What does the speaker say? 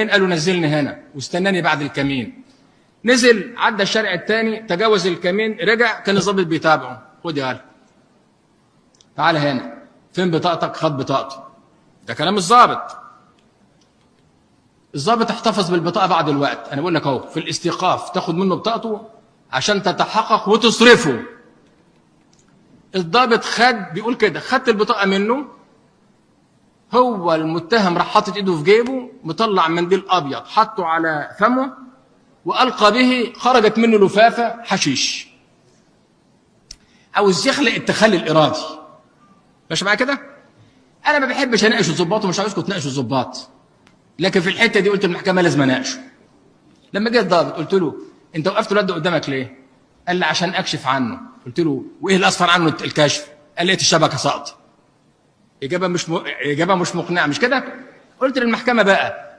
قالوا نزلني هنا واستناني بعد الكمين. نزل عدى الشارع الثاني، تجاوز الكمين، رجع، كان الضابط بيتابعه. خد يا غالي تعالى هنا، فين بطاقتك؟ خد بطاقته. ده كلام الضابط. الضابط احتفظ بالبطاقه بعد الوقت. انا بقول لك اهو في الاستيقاف تاخد منه بطاقته عشان تتحقق وتصرفه. الضابط خد، بيقول كده، خدت البطاقه منه. هو المتهم راح حاطط ايده في جيبه، مطلع منديل ابيض حطه على فمه والقى به، خرجت منه لفافه حشيش. عاوز يخلق التخلي الارادي. ماشي معايا كده؟ انا ما بحبش اناقش الضباط ومش عاوزكم تناقشوا الضباط، لكن في الحته دي قلت المحكمه لازم اناقشه. لما جه الضابط قلت له انت وقفت الواد قدامك ليه؟ قال لي عشان اكشف عنه. قلت له وايه الاصفر عنه الكشف؟ قال لقيت الشبكه ساقطه. اجابه مش مقنعه، مش كده؟ قلت للمحكمه بقى